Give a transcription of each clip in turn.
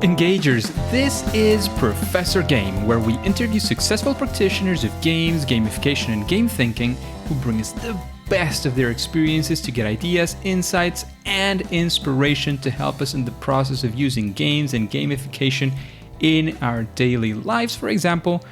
Engagers, this is Professor Game, where we interview successful practitioners of games, gamification, and game thinking who bring us the best of their experiences to get ideas, insights, and inspiration to help us in the process of using games and gamification in our daily lives, for example,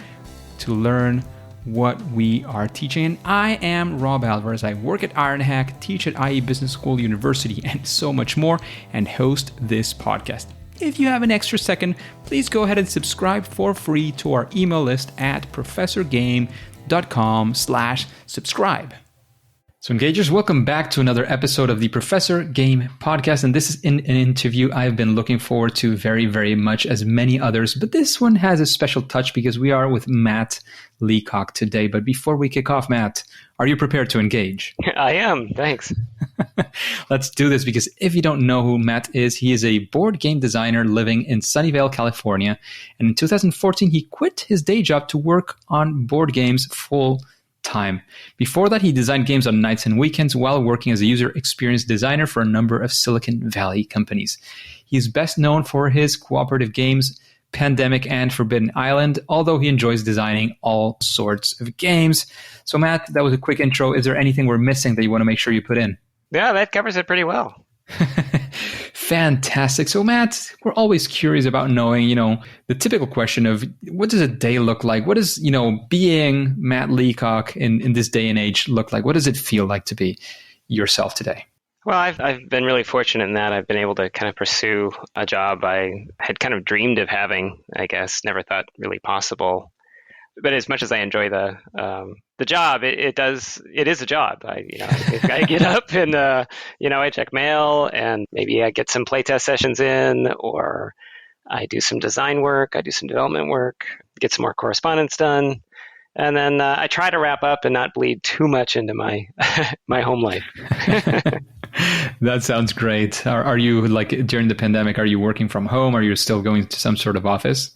to learn what we are teaching. And I am Rob Alvarez. I work at Ironhack, teach at IE Business School University, and so much more, and host this podcast. If you have an extra second, please go ahead and subscribe for free to our email list at professorgame.com/subscribe. So Engagers, welcome back to another episode of the Professor Game podcast. And this is an interview I've been looking forward to very, very much, as many others. But this one has a special touch because we are with Matt Leacock today. But before we kick off, Matt, are you prepared to engage? I am. Thanks. Let's do this, because if you don't know who Matt is, he is a board game designer living in Sunnyvale, California. And in 2014, he quit his day job to work on board games full time. Before that, he designed games on nights and weekends while working as a user experience designer for a number of Silicon Valley companies. He's best known for his cooperative games, Pandemic and Forbidden Island, although he enjoys designing all sorts of games. So Matt, that was a quick intro. Is there anything we're missing that you want to make sure you put in? Yeah, that covers it pretty well. Fantastic. So Matt, we're always curious about knowing, the typical question of what does a day look like? What does, being Matt Leacock in this day and age look like? What does it feel like to be yourself today? Well, I've been really fortunate in that I've been able to kind of pursue a job I had kind of dreamed of having, I guess, never thought really possible. But as much as I enjoy the job, it is a job. I get up and I check mail, and maybe I get some playtest sessions in, or I do some design work, I do some development work, get some more correspondence done, and then I try to wrap up and not bleed too much into my my home life. That sounds great. Are you, like, during the pandemic, are you working from home? Are you still going to some sort of office?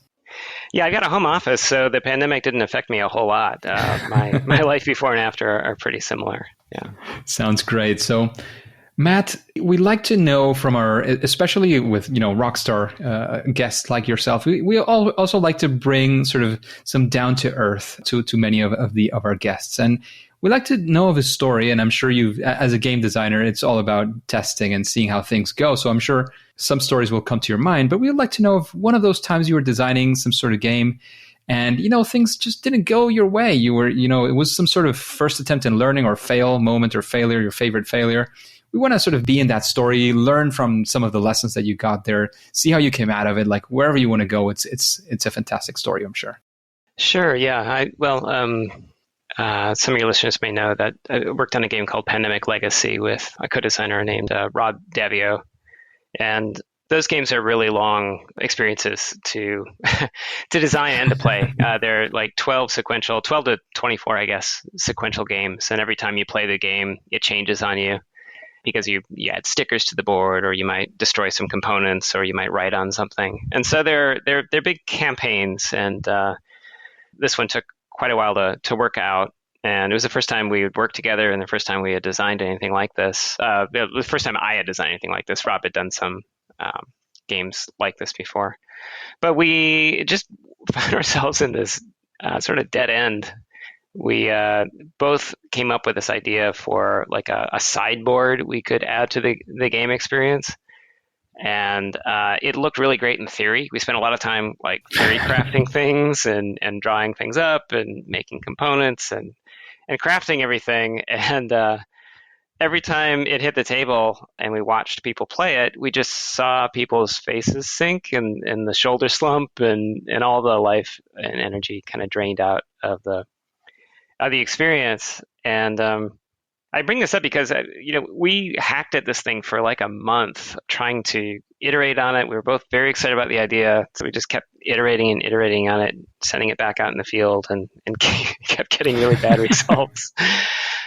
Yeah, I got a home office, so the pandemic didn't affect me a whole lot. My life before and after are pretty similar. Yeah, sounds great. So, Matt, we like to know from our, especially with rock star guests like yourself, we also like to bring sort of some down to earth to many of our guests, and we like to know of his story. And I'm sure as a game designer, it's all about testing and seeing how things go. So I'm sure some stories will come to your mind, but we'd like to know if one of those times you were designing some sort of game and, things just didn't go your way. You were, it was some sort of first attempt in learning or fail moment or failure, your favorite failure. We want to sort of be in that story, learn from some of the lessons that you got there, see how you came out of it. Like, wherever you want to go, it's a fantastic story, I'm sure. Sure. Yeah. Some of your listeners may know that I worked on a game called Pandemic Legacy with a co-designer named Rob Davio. And those games are really long experiences to to design and to play. They're like 12 to 24, I guess, sequential games. And every time you play the game, it changes on you because you add stickers to the board, or you might destroy some components, or you might write on something. And so they're big campaigns. And this one took quite a while to work out. And it was the first time we had worked together and the first time we had designed anything like this. The first time I had designed anything like this. Rob had done some games like this before. But we just found ourselves in this sort of dead end. We both came up with this idea for like a sideboard we could add to the game experience. And it looked really great in theory. We spent a lot of time like theory crafting things and drawing things up and making components and crafting everything. And every time it hit the table and we watched people play it, we just saw people's faces sink and the shoulder slump and all the life and energy kind of drained out of the experience. And I bring this up because, we hacked at this thing for like a month trying to iterate on it. We were both very excited about the idea. So we just kept iterating and iterating on it, sending it back out in the field and kept getting really bad results.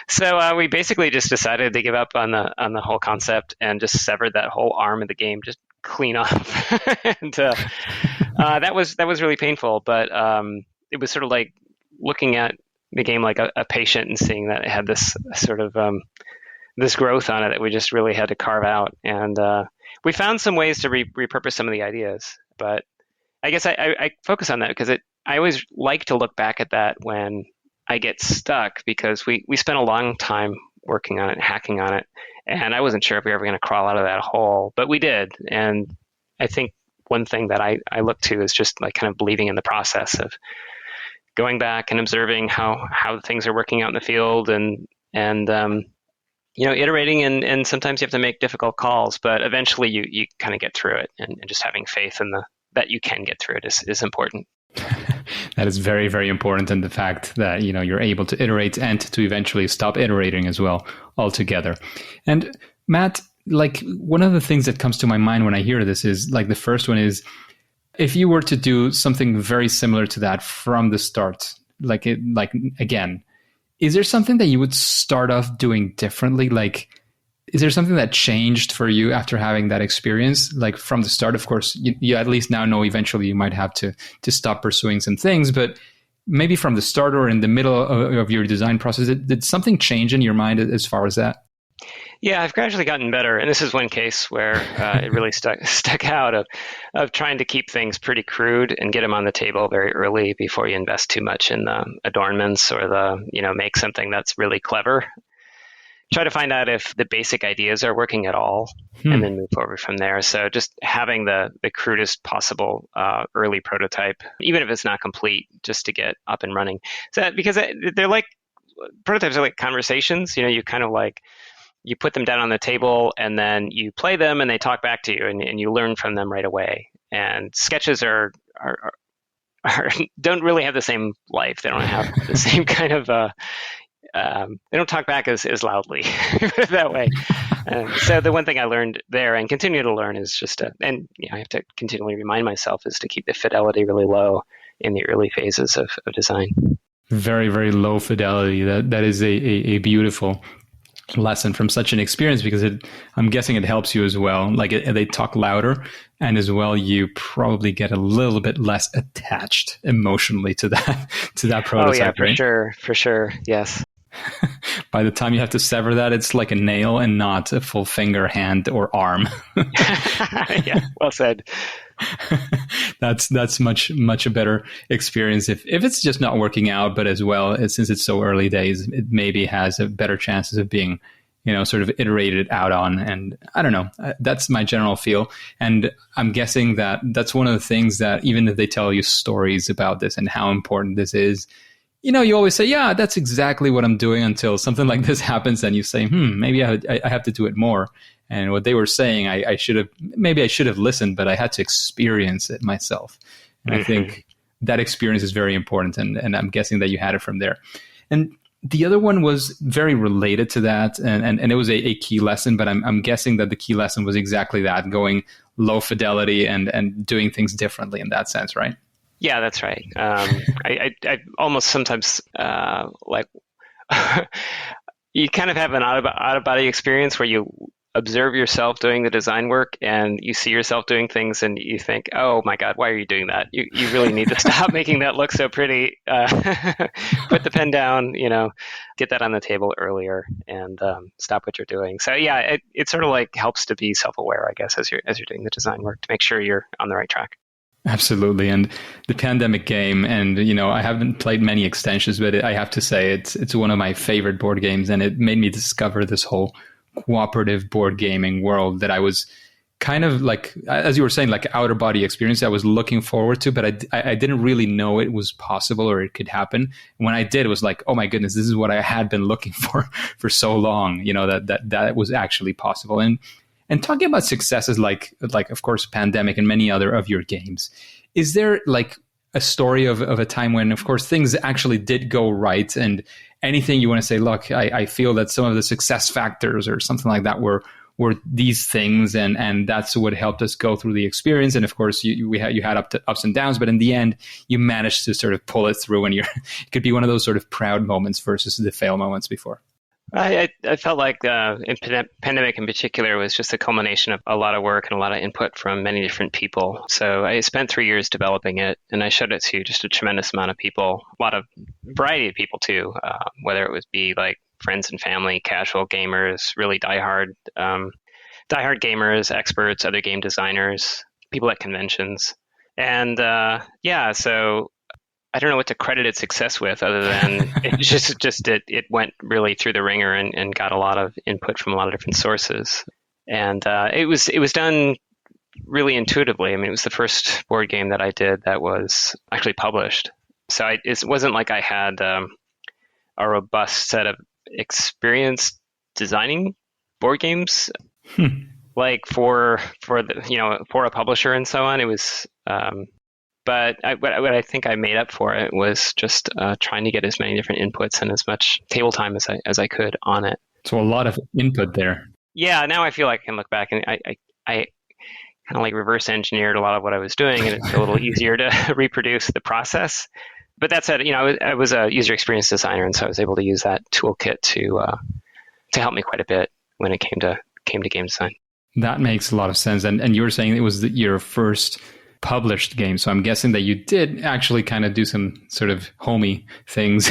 So we basically just decided to give up on the whole concept and just severed that whole arm of the game, just clean off. And that was really painful, but it was sort of like looking at the game like a patient and seeing that it had this sort of this growth on it that we just really had to carve out. And we found some ways to repurpose some of the ideas. But I guess I focus on that because I always like to look back at that when I get stuck, because we spent a long time working on it, hacking on it, and I wasn't sure if we were ever going to crawl out of that hole, but we did. And I think one thing that I look to is just like kind of believing in the process of going back and observing how things are working out in the field, and iterating, and sometimes you have to make difficult calls, but eventually you kind of get through it, and just having faith in that you can get through it is important. That is very, very important. And the fact that, you're able to iterate and to eventually stop iterating as well altogether. And Matt, like one of the things that comes to my mind when I hear this is like, the first one is, if you were to do something very similar to that from the start, again, is there something that you would start off doing differently? Like, is there something that changed for you after having that experience? Like from the start, of course, you at least now know eventually you might have to stop pursuing some things, but maybe from the start or in the middle of your design process, did something change in your mind as far as that? Yeah, I've gradually gotten better. And this is one case where it really stuck out of trying to keep things pretty crude and get them on the table very early before you invest too much in the adornments or make something that's really clever. Try to find out if the basic ideas are working at all, and then move forward from there. So just having the crudest possible early prototype, even if it's not complete, just to get up and running. So because they're like, prototypes are like conversations. You kind of like, you put them down on the table and then you play them and they talk back to you, and you learn from them right away. And sketches are don't really have the same life. They don't have the same kind of they don't talk back as loudly that way. So the one thing I learned there and continue to learn is just I have to continually remind myself, is to keep the fidelity really low in the early phases of design. Very, very low fidelity. That is a beautiful lesson from such an experience, because I'm guessing it helps you as well. Like they talk louder, and as well, you probably get a little bit less attached emotionally to that prototype. Oh yeah, right? For sure, yes. By the time you have to sever that, it's like a nail and not a full finger, hand, or arm. Yeah, well said. That's much a better experience if it's just not working out, but as well, since it's so early days, it maybe has a better chances of being, sort of iterated out on. And I don't know, that's my general feel. And I'm guessing that that's one of the things that, even if they tell you stories about this and how important this is, you always say, yeah, that's exactly what I'm doing, until something like this happens and you say, maybe I have to do it more. And what they were saying, I should have listened, but I had to experience it myself. And I think that experience is very important. And I'm guessing that you had it from there. And the other one was very related to that. And it was a key lesson, but I'm guessing that the key lesson was exactly that, going low fidelity and doing things differently in that sense, right? Yeah, that's right. I almost sometimes like you kind of have an out of body experience where you observe yourself doing the design work and you see yourself doing things and you think, oh my God, why are you doing that? You really need to stop making that look so pretty. Put the pen down, get that on the table earlier, and stop what you're doing. So yeah, it sort of like helps to be self-aware, I guess, as you're doing the design work, to make sure you're on the right track. Absolutely. And the pandemic game, and I haven't played many extensions, but I have to say it's one of my favorite board games, and it made me discover this whole cooperative board gaming world that I was kind of like, as you were saying, like outer body experience I was looking forward to, but I didn't really know it was possible or it could happen. And when I did, it was like, oh my goodness, this is what I had been looking for so long, that was actually possible. And talking about successes like of course Pandemic and many other of your games, is there like a story of a time when, of course, things actually did go right, and anything you want to say, look, I feel that some of the success factors or something like that were these things, and that's what helped us go through the experience. And of course, you had ups and downs, but in the end, you managed to sort of pull it through, and it could be one of those sort of proud moments versus the fail moments before. I felt like in Pandemic in particular was just a culmination of a lot of work and a lot of input from many different people. So I spent 3 years developing it, and I showed it to just a tremendous amount of people, a lot of variety of people too, whether it would be like friends and family, casual gamers, really diehard gamers, experts, other game designers, people at conventions. And so I don't know what to credit its success with other than it went really through the ringer and got a lot of input from a lot of different sources. And it was done really intuitively. I mean, it was the first board game that I did that was actually published. So it wasn't like I had a robust set of experience designing board games, like for a publisher and so on. It was, but what I think I made up for it was just trying to get as many different inputs and as much table time as I could on it. So a lot of input there. Yeah, now I feel like I can look back and I kind of like reverse engineered a lot of what I was doing, and it's a little easier to reproduce the process. But that said, I was a user experience designer, and so I was able to use that toolkit to help me quite a bit when it came to game design. That makes a lot of sense. And you were saying it was your first published game, so I'm guessing that you did actually kind of do some sort of homey things,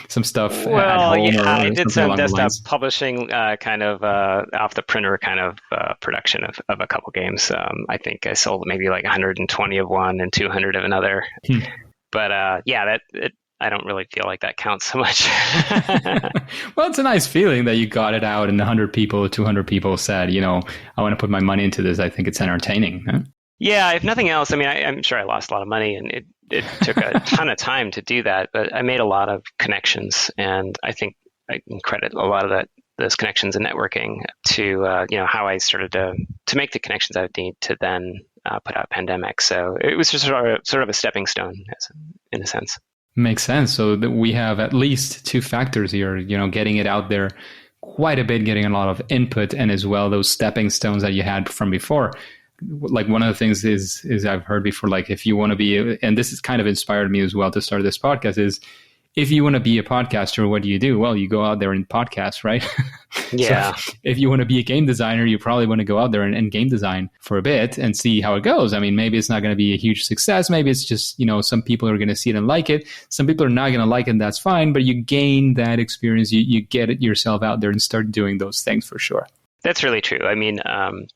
some stuff at home. Yeah, I did some desktop publishing, kind of off the printer kind of production of a couple games. I think I sold maybe like 120 of one and 200 of another. But I don't really feel like that counts so much. Well, it's a nice feeling that you got it out and 100 people, 200 people said, I want to put my money into this. I think it's entertaining. Huh? Yeah, if nothing else, I mean, I'm sure I lost a lot of money, and it took a ton of time to do that, but I made a lot of connections, and I think I can credit a lot of those connections and networking to how I started to make the connections I would need to then put out Pandemic. So it was just sort of a stepping stone, in a sense. Makes sense. So that we have at least two factors here, getting it out there quite a bit, getting a lot of input, and as well those stepping stones that you had from before. Like one of the things is I've heard before, like if you want to be, and this has kind of inspired me as well to start this podcast, is if you want to be a podcaster, what do? Well, you go out there and podcast, right? Yeah. So if you want to be a game designer, you probably want to go out there and game design for a bit and see how it goes. I mean, maybe it's not going to be a huge success. Maybe it's just, some people are going to see it and like it. Some people are not going to like it, and that's fine. But you gain that experience. You get it yourself out there and start doing those things for sure. That's really true. I mean,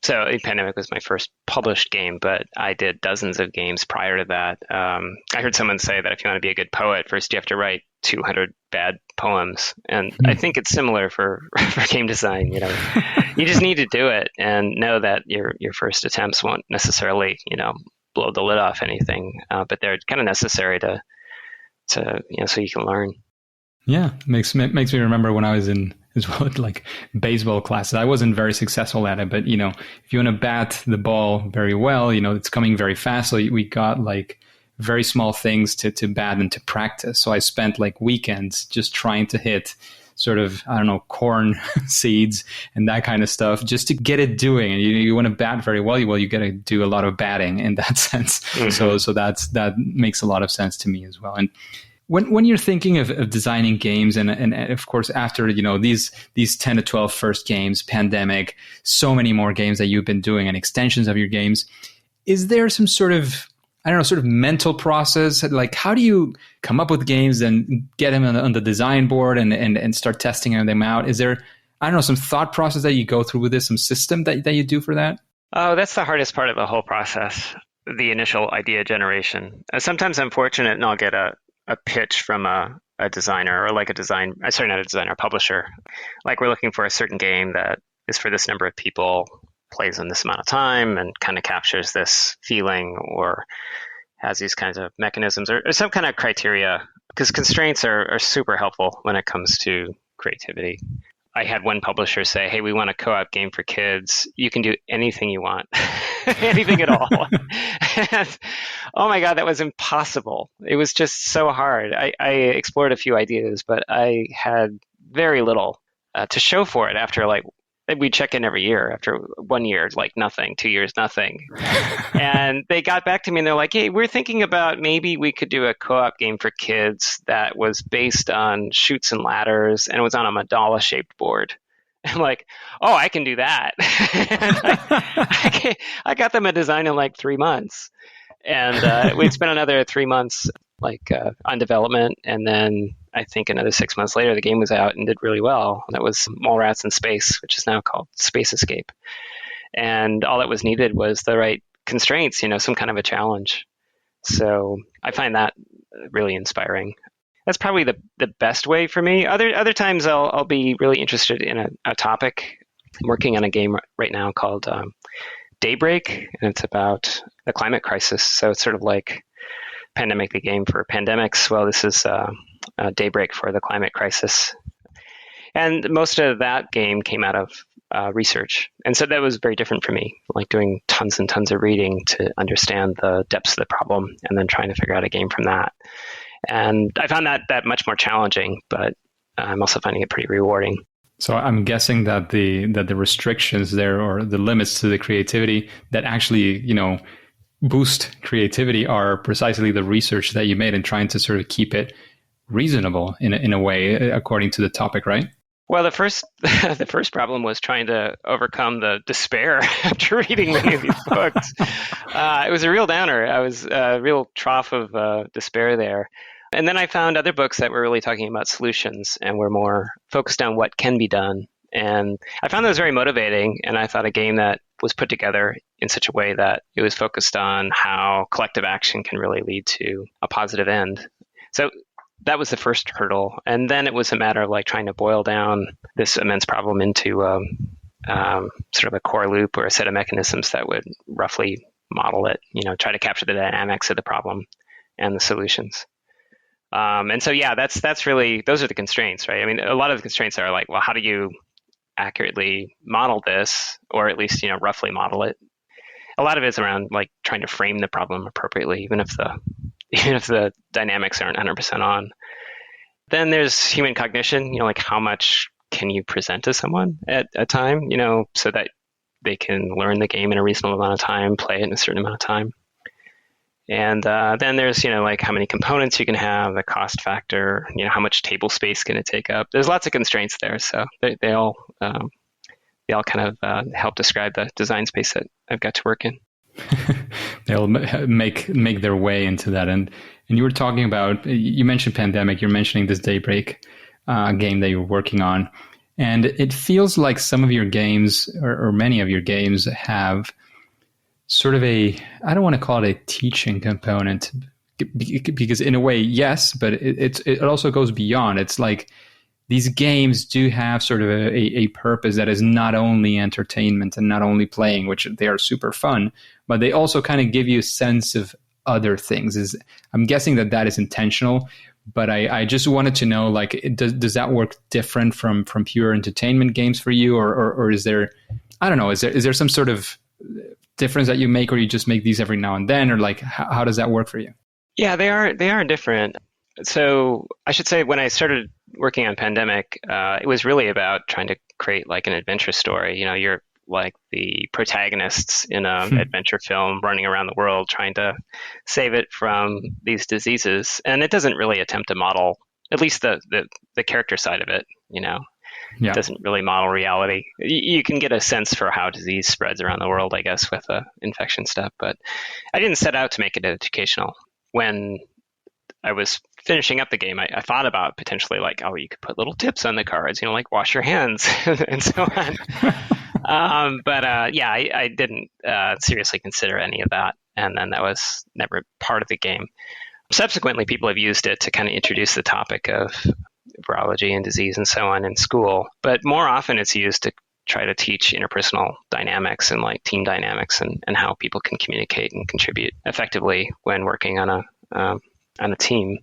so Pandemic was my first published game, but I did dozens of games prior to that. I heard someone say that if you want to be a good poet, first you have to write 200 bad poems. And I think it's similar for game design. You just need to do it and know that your first attempts won't necessarily, blow the lid off anything, but they're kind of necessary to so you can learn. Yeah, makes me remember when I was in as well, like baseball classes. I wasn't very successful at it, but if you want to bat the ball very well, it's coming very fast. So we got like very small things to bat and to practice. So I spent like weekends just trying to hit sort of, I don't know, corn seeds and that kind of stuff just to get it doing. And you want to bat very well, you got to do a lot of batting in that sense. Mm-hmm. So that makes a lot of sense to me as well. And when you're thinking of designing games, and of course after these 10 to 12 first games, Pandemic, so many more games that you've been doing and extensions of your games, is there some sort of mental process? Like how do you come up with games and get them on the design board and start testing them out? Is there some thought process that you go through with this, some system that you do for that? Oh, that's the hardest part of the whole process, the initial idea generation. Sometimes I'm fortunate and I'll get a pitch from a designer or like a publisher. Like we're looking for a certain game that is for this number of people, plays in this amount of time, and kind of captures this feeling or has these kinds of mechanisms or some kind of criteria, because constraints are super helpful when it comes to creativity. I had one publisher say, hey, we want a co-op game for kids. You can do anything you want, anything at all. And, oh my God, that was impossible. It was just so hard. I explored a few ideas, but I had very little to show for it after we check in every year. After 1 year, like nothing, 2 years, nothing. And they got back to me and they're like, hey, we're thinking about maybe we could do a co-op game for kids that was based on chutes and ladders and it was on a mandala-shaped board. I'm like, oh, I can do that. I got them a design in like 3 months. And we'd spent another 3 months on development, and then I think another 6 months later, the game was out and did really well. That was Mallrats in Space, which is now called Space Escape. And all that was needed was the right constraints, some kind of a challenge. So I find that really inspiring. That's probably the best way for me. Other times I'll be really interested in a topic. I'm working on a game right now called Daybreak, and it's about the climate crisis. So it's sort of like Pandemic, the game for pandemics. Well, this is Daybreak for the climate crisis. And most of that game came out of research. And so that was very different for me, like doing tons and tons of reading to understand the depths of the problem and then trying to figure out a game from that. And I found that much more challenging, but I'm also finding it pretty rewarding. So I'm guessing that the restrictions there, or the limits to the creativity that actually, boost creativity, are precisely the research that you made in trying to sort of keep it reasonable in a way, according to the topic, right? Well, the first problem was trying to overcome the despair after reading many of these books. It was a real downer. I was a real trough of despair there. And then I found other books that were really talking about solutions and were more focused on what can be done. And I found those very motivating. And I thought a game that was put together in such a way that it was focused on how collective action can really lead to a positive end. So that was the first hurdle. And then it was a matter of like trying to boil down this immense problem into sort of a core loop or a set of mechanisms that would roughly model it, try to capture the dynamics of the problem and the solutions. And so, yeah, that's really, those are the constraints, right? I mean, a lot of the constraints are like, well, how do you accurately model this, or at least, roughly model it? A lot of it is around like trying to frame the problem appropriately, even if the dynamics aren't 100% on. Then there's human cognition, like how much can you present to someone at a time, so that they can learn the game in a reasonable amount of time, play it in a certain amount of time. And then there's, like how many components you can have, the cost factor, how much table space can it take up. There's lots of constraints there. So they all kind of help describe the design space that I've got to work in. They'll make their way into that. And you were talking about, you mentioned Pandemic, you're mentioning this Daybreak game that you're working on. And it feels like some of your games, or many of your games, have sort of I don't want to call it a teaching component, because in a way, yes, but it also goes beyond. It's like these games do have sort of a purpose that is not only entertainment and not only playing, which they are super fun, but they also kind of give you a sense of other things. I'm guessing that is intentional, but I just wanted to know, like, does that work different from pure entertainment games for you, or is there, I don't know, is there some sort of difference that you make, or you just make these every now and then, or like how does that work for you? Yeah, they are different. So I should say, when I started working on Pandemic, it was really about trying to create like an adventure story. You're like the protagonists in an adventure film running around the world trying to save it from these diseases. And it doesn't really attempt to model, at least the character side of it, Yeah. It doesn't really model reality. You can get a sense for how disease spreads around the world, I guess, with the infection stuff. But I didn't set out to make it educational. When I was finishing up the game, I thought about potentially like, oh, you could put little tips on the cards, like wash your hands and so on. But I didn't seriously consider any of that. And then that was never part of the game. Subsequently, people have used it to kind of introduce the topic of virology and disease and so on in school. But more often it's used to try to teach interpersonal dynamics and like team dynamics and how people can communicate and contribute effectively when working on a team.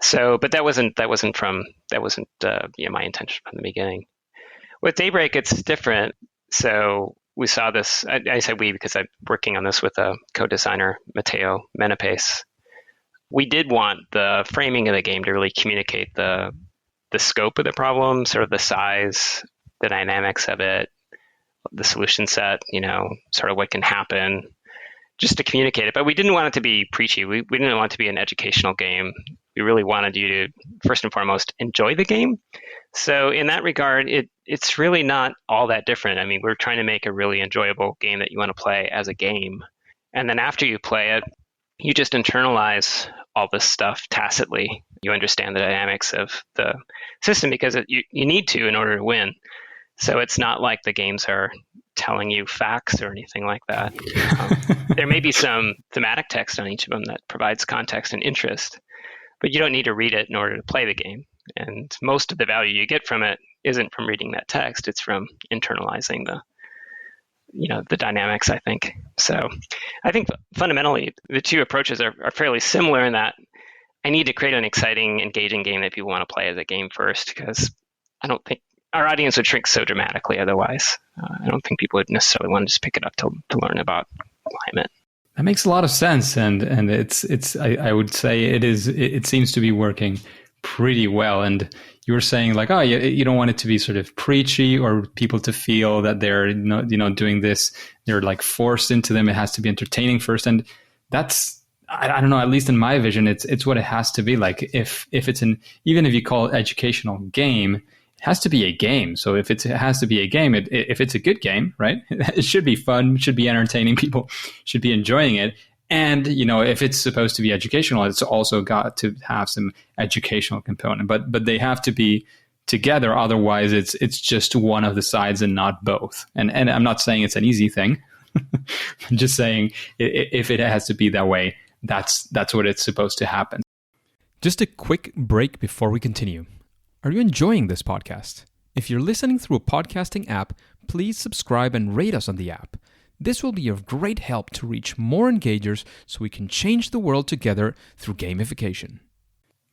So, but that wasn't my intention from the beginning. With Daybreak, it's different. So we saw this, I say we because I'm working on this with a co-designer, Matteo Menapace. We did want the framing of the game to really communicate the scope of the problem, sort of the size, the dynamics of it, the solution set, sort of what can happen, just to communicate it. But we didn't want it to be preachy. We didn't want it to be an educational game. We really wanted you to, first and foremost, enjoy the game. So in that regard, it's really not all that different. I mean, we're trying to make a really enjoyable game that you want to play as a game. And then after you play it, you just internalize all this stuff tacitly. You understand the dynamics of the system because you need to in order to win. So it's not like the games are telling you facts or anything like that. There may be some thematic text on each of them that provides context and interest, but you don't need to read it in order to play the game. And most of the value you get from it isn't from reading that text. It's from internalizing the dynamics, I think. So I think fundamentally the two approaches are fairly similar in that I need to create an exciting, engaging game that people want to play as a game first, because I don't think our audience would shrink so dramatically otherwise. I don't think people would necessarily want to just pick it up to learn about climate. That makes a lot of sense, and it's I would say it seems to be working pretty well. And you were saying like, oh, you don't want it to be sort of preachy or people to feel that they're doing this, they're like forced into them. It has to be entertaining first, and that's I don't know. At least in my vision, it's what it has to be. Like if it's even if you call it educational game, it has to be a game. So if it has to be a game, if it's a good game, right? It should be fun, should be entertaining. People should be enjoying it. And, if it's supposed to be educational, it's also got to have some educational component. But they have to be together. Otherwise, it's just one of the sides and not both. And I'm not saying it's an easy thing. I'm just saying if it has to be that way, that's what it's supposed to happen. Just a quick break before we continue. Are you enjoying this podcast? If you're listening through a podcasting app, please subscribe and rate us on the app. This will be of great help to reach more engagers so we can change the world together through gamification.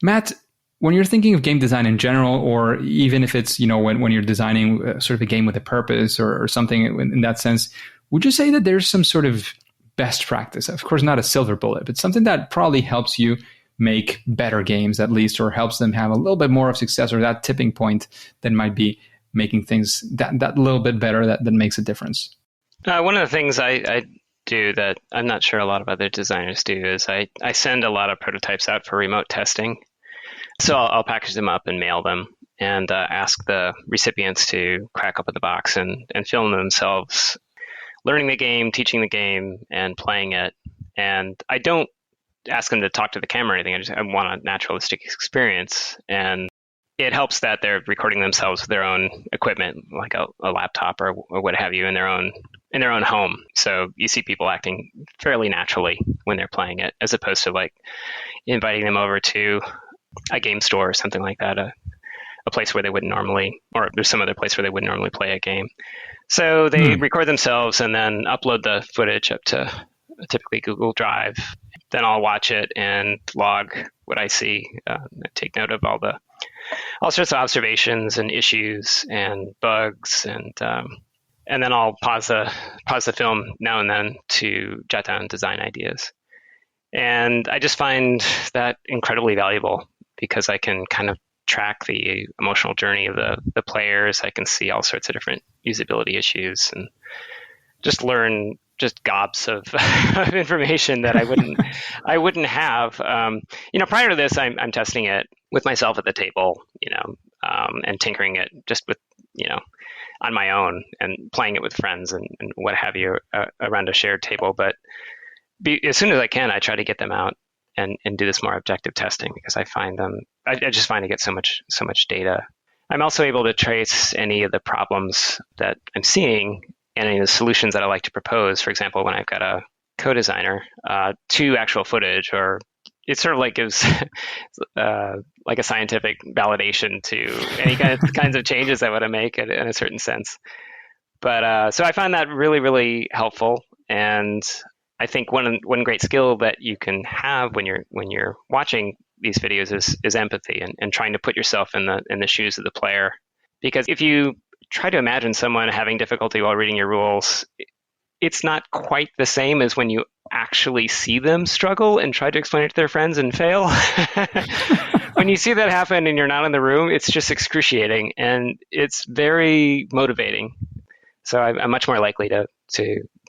Matt, when you're thinking of game design in general, or even if it's, when you're designing sort of a game with a purpose or something in that sense, would you say that there's some sort of best practice? Of course, not a silver bullet, but something that probably helps you make better games at least, or helps them have a little bit more of success, or that tipping point that might be making things that little bit better that makes a difference. One of the things I do that I'm not sure a lot of other designers do is I send a lot of prototypes out for remote testing. So I'll package them up and mail them and ask the recipients to crack open the box and film themselves learning the game, teaching the game, and playing it. And I don't ask them to talk to the camera or anything. I want a naturalistic experience. And it helps that they're recording themselves with their own equipment, like a laptop or what have you, in their own home. So you see people acting fairly naturally when they're playing it, as opposed to like inviting them over to a game store or something like that, a place where they wouldn't normally, or there's some other place where they wouldn't normally play a game. So they record themselves and then upload the footage up to typically Google Drive. Then I'll watch it and log what I see, take note of all sorts of observations and issues and bugs, and then I'll pause the film now and then to jot down design ideas. And I just find that incredibly valuable because I can kind of track the emotional journey of the players. I can see all sorts of different usability issues and just learn just gobs of information that I wouldn't have. Prior to this, I'm testing it with myself at the table, and tinkering it just with, on my own and playing it with friends and what have you around a shared table. But as soon as I can, I try to get them out and do this more objective testing because I find I just find I get so much data. I'm also able to trace any of the problems that I'm seeing and any of the solutions that I like to propose. For example, when I've got a co-designer, to actual footage, or it sort of like gives like a scientific validation to any kinds of changes I want to make in a certain sense. But so I find that really, really helpful. And I think one great skill that you can have when you're watching these videos is empathy and trying to put yourself in the shoes of the player. Because if you try to imagine someone having difficulty while reading your rules, it's not quite the same as when you actually see them struggle and try to explain it to their friends and fail. When you see that happen and you're not in the room, it's just excruciating and it's very motivating. So I'm much more likely to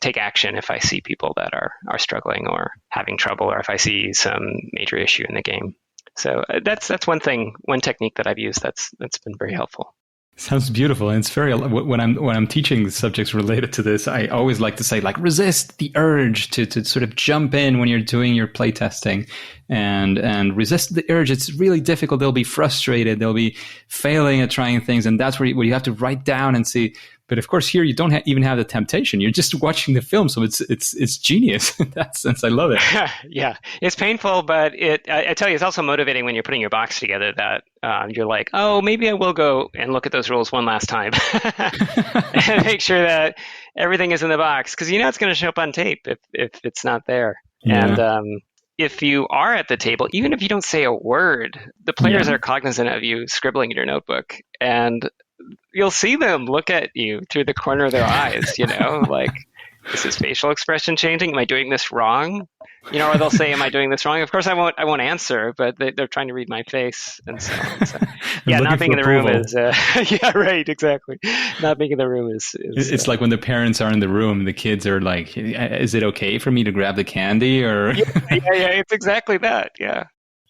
take action if I see people that are struggling or having trouble, or if I see some major issue in the game. So that's one technique that I've used that's been very helpful. Sounds beautiful, and it's very when I'm teaching subjects related to this, I always like to say like resist the urge to sort of jump in when you're doing your playtesting, and resist the urge. It's really difficult. They'll be frustrated. They'll be failing at trying things, and that's where you have to write down and see. But of course, here you don't even have the temptation. You're just watching the film, so it's genius in that sense. I love it. Yeah, it's painful, but I tell you, it's also motivating when you're putting your box together. That you're like, oh, maybe I will go and look at those rules one last time and make sure that everything is in the box, because it's going to show up on tape if it's not there. Yeah. And if you are at the table, even if you don't say a word, the players are cognizant of you scribbling in your notebook, and you'll see them look at you through the corner of their eyes, like, is his facial expression changing? Am I doing this wrong? Or they'll say, am I doing this wrong? Of course, I won't answer, but they're trying to read my face and so on. So, yeah, not being in the room is, yeah, right, exactly. Not being in the room is it's like when the parents are in the room, the kids are like, is it okay for me to grab the candy? Or yeah, it's exactly that, yeah.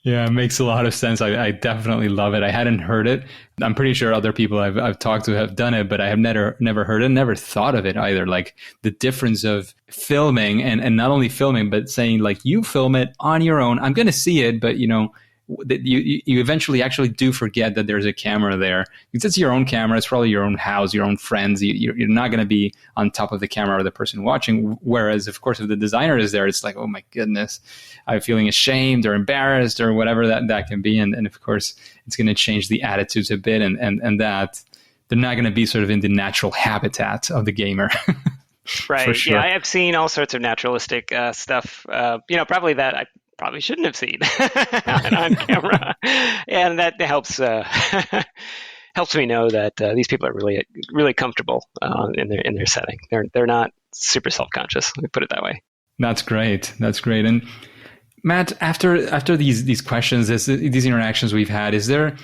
Yeah, it makes a lot of sense. I definitely love it. I hadn't heard it. I'm pretty sure other people I've talked to have done it, but I have never heard it, never thought of it either. Like the difference of filming and not only filming, but saying like, you film it on your own. I'm going to see it, but that you eventually actually do forget that there's a camera there. Because it's your own camera. It's probably your own house, your own friends. You're not going to be on top of the camera or the person watching. Whereas, of course, if the designer is there, it's like, oh my goodness, I'm feeling ashamed or embarrassed or whatever that can be. And of course, it's going to change the attitudes a bit, and that they're not going to be sort of in the natural habitat of the gamer. Right. For sure. Yeah, I have seen all sorts of naturalistic stuff. Probably that I probably shouldn't have seen on camera, and that helps helps me know that these people are really really comfortable in their setting. They're not super self-conscious. Let me put it that way. That's great. And Matt, after these questions, these interactions we've had, is there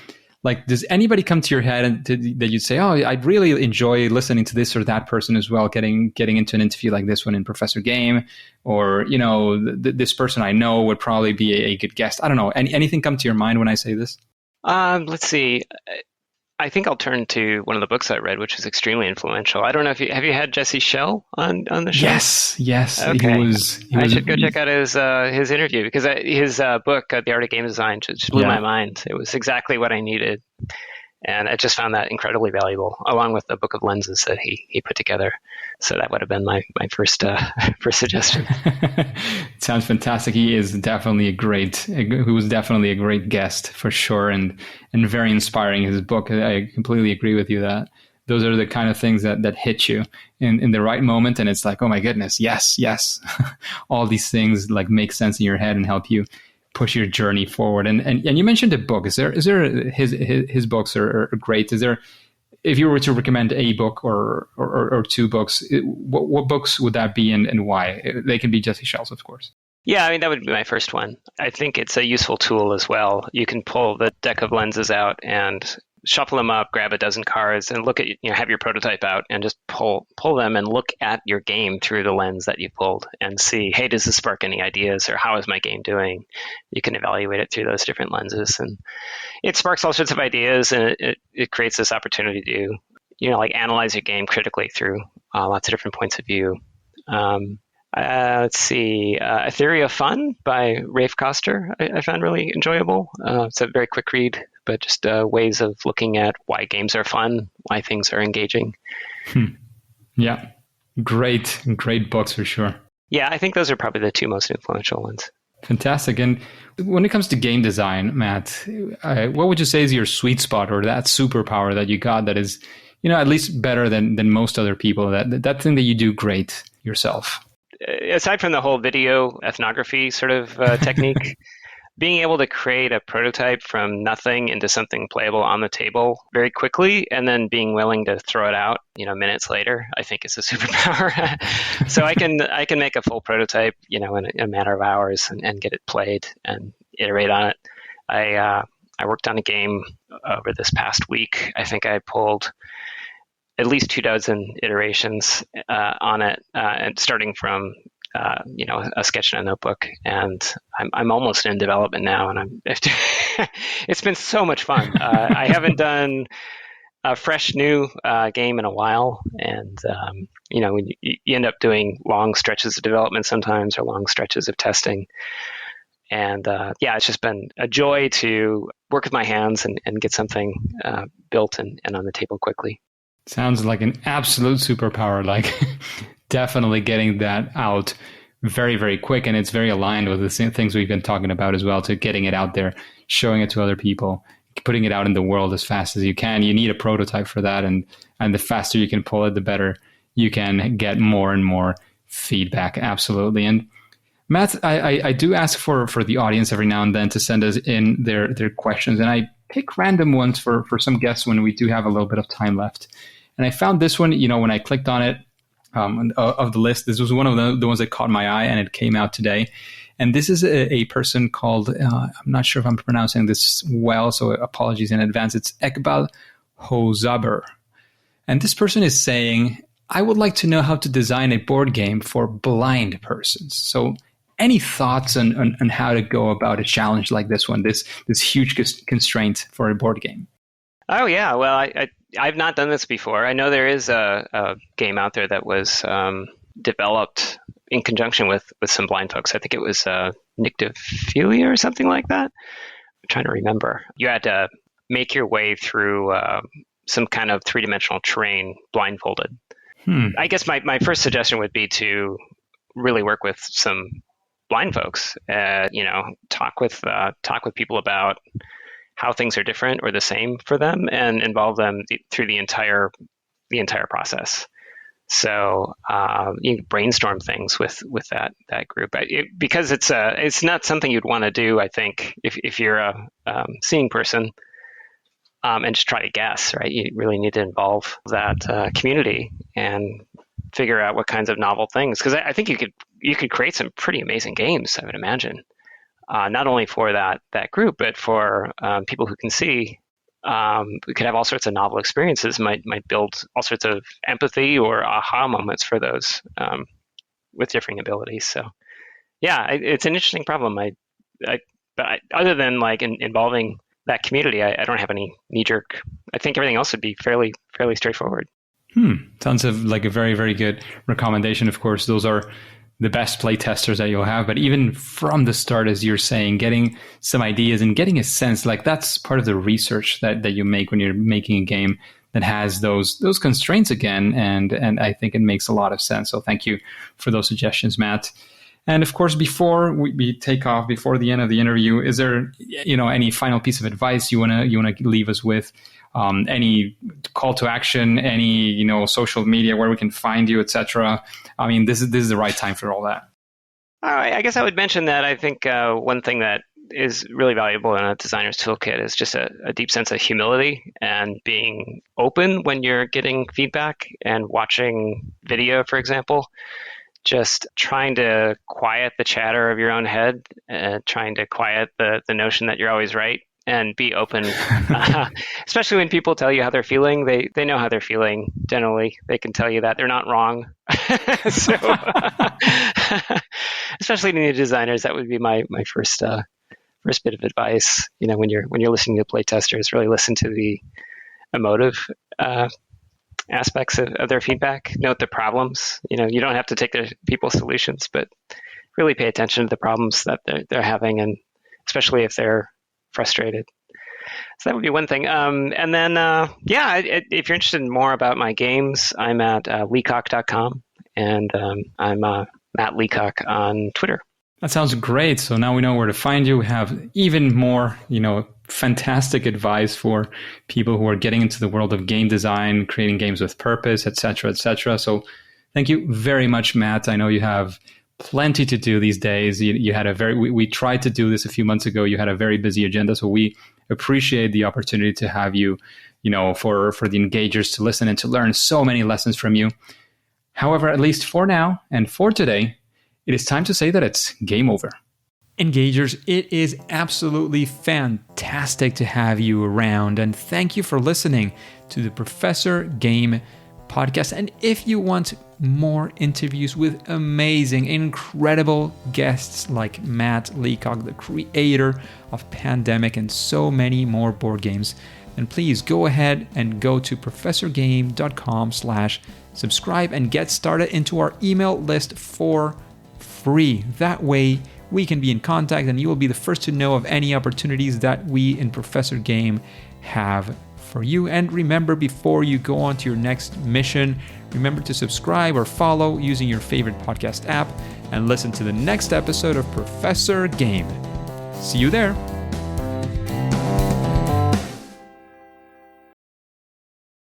like, does anybody come to your head and that you'd say, oh, I'd really enjoy listening to this or that person as well, getting into an interview like this one in Professor Game, or this person I know would probably be a good guest. I don't know. Anything come to your mind when I say this? Let's see. I think I'll turn to one of the books I read, which is extremely influential. I don't know if have you had Jesse Schell on the show? Yes. Okay. I should go check out his interview, because his book, The Art of Game Design, just blew my mind. It was exactly what I needed. And I just found that incredibly valuable, along with the book of lenses that he put together. So that would have been my first suggestion. It sounds fantastic. He was definitely a great guest for sure, and very inspiring. His book, I completely agree with you that those are the kind of things that hit you in the right moment, and it's like, oh my goodness, yes. All these things like make sense in your head and help you push your journey forward. And you mentioned a book. Is there his books are great? Is there, if you were to recommend a book or two books, what books would that be, and why? They can be Jesse Schell's, of course. Yeah, I mean, that would be my first one. I think it's a useful tool as well. You can pull the deck of lenses out and shuffle them up, grab a dozen cards, and look at, have your prototype out and just pull them and look at your game through the lens that you pulled and see, hey, does this spark any ideas, or how is my game doing? You can evaluate it through those different lenses, and it sparks all sorts of ideas, and it creates this opportunity to, like analyze your game critically through lots of different points of view. Let's see, A Theory of Fun by Rafe Koster, I found really enjoyable. It's a very quick read, but just ways of looking at why games are fun, why things are engaging. Yeah, great books for sure. Yeah, I think those are probably the two most influential ones. Fantastic. And when it comes to game design, Matt, what would you say is your sweet spot, or that superpower that you got that is, at least better than most other people, that thing that you do great yourself? Aside from the whole video ethnography sort of technique, being able to create a prototype from nothing into something playable on the table very quickly, and then being willing to throw it out, minutes later, I think is a superpower. So I can make a full prototype, in a matter of hours and get it played and iterate on it. I worked on a game over this past week. I think I pulled at least 24 iterations on it, and starting from a sketch in a notebook, and I'm almost in development now, and it's been so much fun. I haven't done a fresh new game in a while, and when you end up doing long stretches of development sometimes, or long stretches of testing. And it's just been a joy to work with my hands and get something built and on the table quickly. Sounds like an absolute superpower, like definitely getting that out very, very quick. And it's very aligned with the same things we've been talking about as well, to getting it out there, showing it to other people, putting it out in the world as fast as you can. You need a prototype for that. And the faster you can pull it, the better you can get more and more feedback. Absolutely. And Matt, I do ask for the audience every now and then to send us in their questions. And I pick random ones for some guests when we do have a little bit of time left. And I found this one, when I clicked on it of the list, this was one of the ones that caught my eye, and it came out today. And this is a person called, I'm not sure if I'm pronouncing this well, so apologies in advance. It's Ekbal Hozaber. And this person is saying, I would like to know how to design a board game for blind persons. So any thoughts on how to go about a challenge like this one, this huge constraint for a board game? Oh, yeah. Well, I've not done this before. I know there is a game out there that was developed in conjunction with some blind folks. I think it was nyctophilia or something like that. I'm trying to remember. You had to make your way through some kind of three-dimensional terrain blindfolded. I guess my first suggestion would be to really work with some blind folks. Talk with people about how things are different or the same for them, and involve them through the entire process. So you can brainstorm things with that group, because it's not something you'd want to do, I think, if you're a seeing person, and just try to guess, right? You really need to involve that community and figure out what kinds of novel things, because I think you could create some pretty amazing games, I would imagine. Not only for that group, but for people who can see. We could have all sorts of novel experiences, might build all sorts of empathy or aha moments for those with differing abilities. So, yeah, it's an interesting problem. But other than involving that community, I don't have any knee-jerk. I think everything else would be fairly straightforward. Sounds like a very, very good recommendation. Of course, those are the best play testers that you'll have. But even from the start, as you're saying, getting some ideas and getting a sense, that's part of the research that you make when you're making a game that has those constraints again. And I think it makes a lot of sense. So thank you for those suggestions, Matt. And of course, before we take off, before the end of the interview, is there any final piece of advice you wanna leave us with? Any call to action, any social media where we can find you, etc. I mean, this is the right time for all that. I guess I would mention that I think one thing that is really valuable in a designer's toolkit is just a deep sense of humility and being open when you're getting feedback and watching video, for example. Just trying to quiet the chatter of your own head, trying to quiet the notion that you're always right, and be open, especially when people tell you how they're feeling. They know how they're feeling. Generally, they can tell you that they're not wrong. So, especially to new designers, that would be my first bit of advice. When you're listening to play testers, really listen to the emotive aspects of their feedback. Note the problems. You don't have to take their people's solutions, but really pay attention to the problems that they're having, and especially if they're frustrated. So that would be one thing. And then, if you're interested in more about my games, I'm at leacock.com, and I'm Matt Leacock on Twitter. That sounds great. So now we know where to find you. We have even more, fantastic advice for people who are getting into the world of game design, creating games with purpose, et cetera, et cetera. So thank you very much, Matt. I know you have plenty to do these days. You had we tried to do this a few months ago. You had a very busy agenda. So we appreciate the opportunity to have you, for the engagers to listen and to learn so many lessons from you. However, at least for now and for today, it is time to say that it's game over. Engagers, it is absolutely fantastic to have you around, and thank you for listening to the Professor Game podcast. And if you want more interviews with amazing, incredible guests like Matt Leacock, the creator of Pandemic and so many more board games, And please go ahead and go to professorgame.com/subscribe and get started into our email list for free. That way we can be in contact and you will be the first to know of any opportunities that we in Professor Game have for you. And remember, before you go on to your next mission, remember to subscribe or follow using your favorite podcast app and listen to the next episode of Professor Game. See you there.